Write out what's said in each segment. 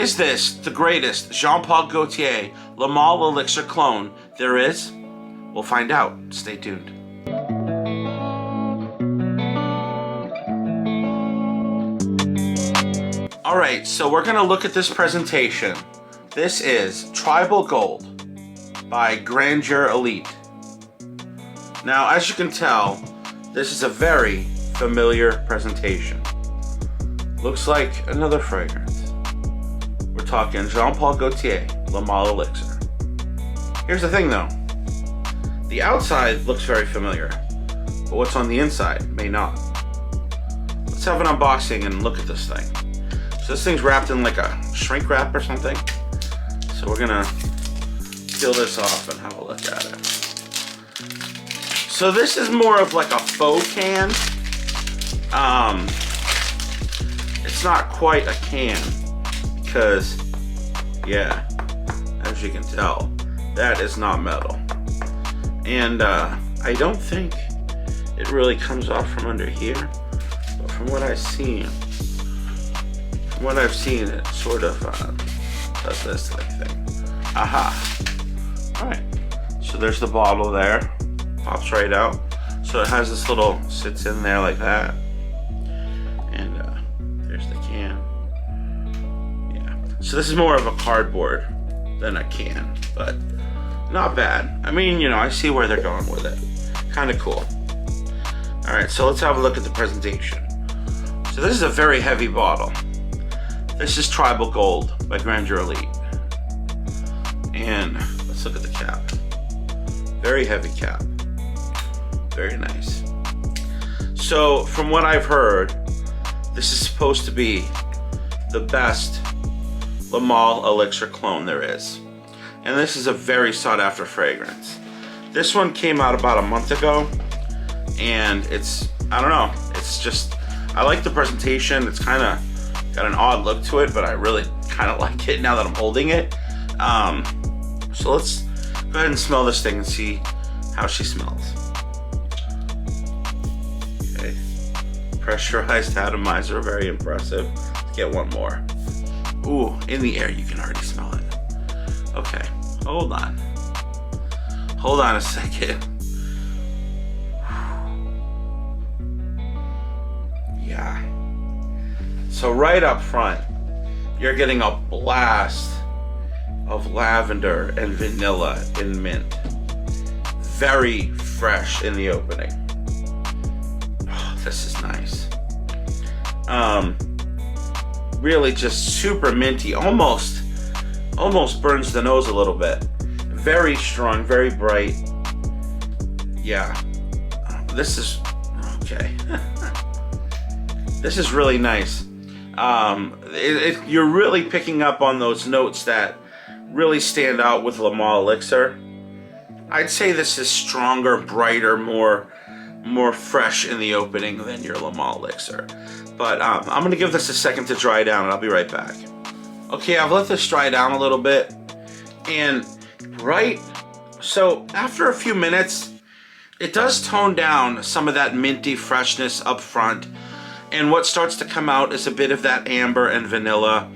Is this the greatest Jean-Paul Gaultier Le Male elixir clone there is? We'll find out. Stay tuned. Alright, so we're going to look at this presentation. This is Tribal Gold by Grandeur Elite. Now, as you can tell, this is a very familiar presentation. Looks like another fragrance. We're talking Jean-Paul Gaultier Le Male elixir. Here's the thing though. The outside looks very familiar, but what's on the inside may not. Let's have an unboxing and look at this thing. So this thing's wrapped in like a shrink wrap or something. So we're gonna peel this off and have a look at it. So this is more of like a faux can. It's not quite a can because, yeah, as you can tell, that is not metal. And I don't think it really comes off from under here, but from what I've seen, it sort of does this like thing. Aha! Alright, so there's the bottle there, pops right out. So it has this little, sits in there like that. And there's the can. Yeah, so this is more of a cardboard than a can, but not bad. I mean, you know, I see where they're going with it. Kind of cool. Alright, so let's have a look at the presentation. So this is a very heavy bottle. This is Tribal Gold by Grandeur Elite. And let's look at the cap. Very heavy cap. Very nice. So from what I've heard, this is supposed to be the best Le Male elixir clone there is. And this is a very sought after fragrance. This one came out about a month ago, and it's, I don't know, it's just, I like the presentation. It's kind of got an odd look to it, but I really kind of like it now that I'm holding it. So let's go ahead and smell this thing and see how she smells. Okay, pressurized atomizer, very impressive. Let's get one more. Ooh, in the air, you can already smell it. Okay, hold on. Hold on a second. Yeah. So right up front, you're getting a blast of lavender and vanilla and mint. Very fresh in the opening. Oh, this is nice. Really just super minty, almost burns the nose a little bit. Very strong, very bright. Yeah, this is okay. This is really nice. You're really picking up on those notes that really stand out with Le Male elixir. I'd say this is stronger, brighter, more fresh in the opening than your Le Male elixir. But I'm gonna give this a second to dry down, and I'll be right back. Okay, I've let this dry down a little bit, and so after a few minutes, it does tone down some of that minty freshness up front, and what starts to come out is a bit of that amber and vanilla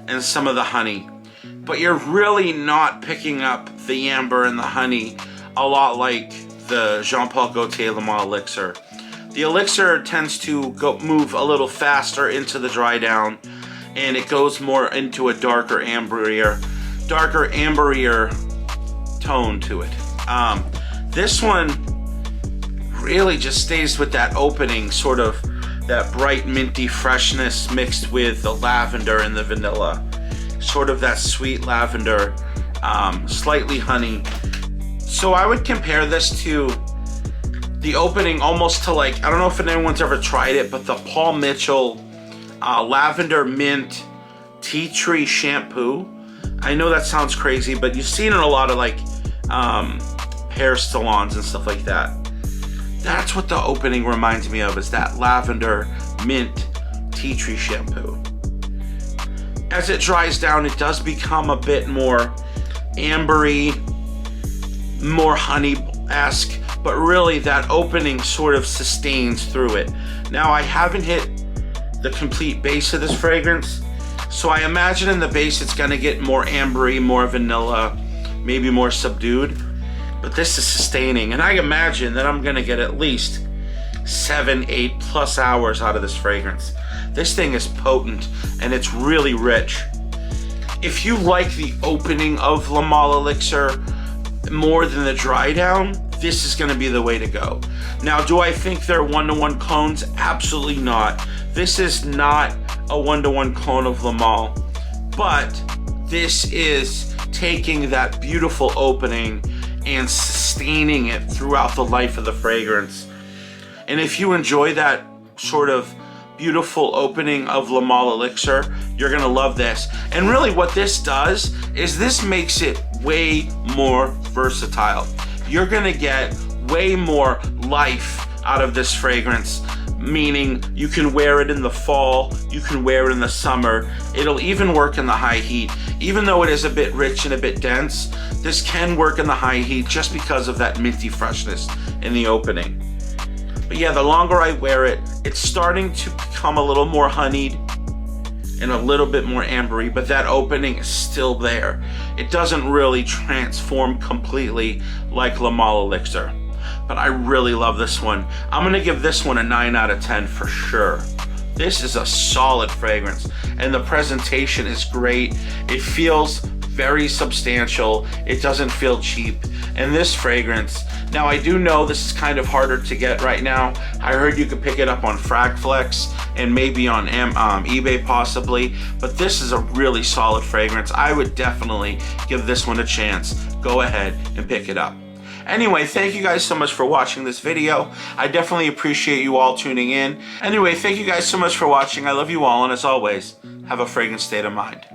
and some of the honey. But you're really not picking up the amber and the honey a lot like the Jean-Paul Gaultier Le Male elixir. The elixir tends to move a little faster into the dry down, and it goes more into a darker amberier tone to it. This one really just stays with that opening, sort of that bright minty freshness mixed with the lavender and the vanilla. Sort of that sweet lavender, slightly honey. So I would compare this to the opening almost to like, I don't know if anyone's ever tried it, but the Paul Mitchell lavender mint tea tree shampoo. I know that sounds crazy, but you've seen it in a lot of like hair salons and stuff like that. That's what the opening reminds me of, is that lavender mint tea tree shampoo. As it dries down, it does become a bit more ambery, more honey-esque, but really that opening sort of sustains through it. Now, I haven't hit the complete base of this fragrance. So I imagine in the base it's gonna get more ambery, more vanilla, maybe more subdued. But this is sustaining, and I imagine that I'm gonna get at least 7, 8 plus hours out of this fragrance. This thing is potent, and it's really rich. If you like the opening of Le Male Elixir more than the dry down, this is gonna be the way to go. Now, do I think they're one-to-one clones? Absolutely not. This is not a one-to-one clone of Le Male, but this is taking that beautiful opening and sustaining it throughout the life of the fragrance. And if you enjoy that sort of beautiful opening of Le Male Elixir, you're gonna love this. And really what this does is this makes it way more versatile. You're gonna get way more life out of this fragrance, meaning you can wear it in the fall, you can wear it in the summer. It'll even work in the high heat. Even though it is a bit rich and a bit dense, this can work in the high heat just because of that minty freshness in the opening. But yeah, the longer I wear it, it's starting to become a little more honeyed and a little bit more ambery, but that opening is still there. It doesn't really transform completely like Le Male Elixir, but I really love this one. I'm gonna give this one a 9 out of 10 for sure. This is a solid fragrance, and the presentation is great. It feels very substantial. It doesn't feel cheap. And this fragrance, now I do know this is kind of harder to get right now. I heard you could pick it up on Fragflex and maybe on eBay possibly, but this is a really solid fragrance. I would definitely give this one a chance. Go ahead and pick it up. Anyway, thank you guys so much for watching this video. I definitely appreciate you all tuning in. Anyway, thank you guys so much for watching. I love you all, and as always, have a fragrant state of mind.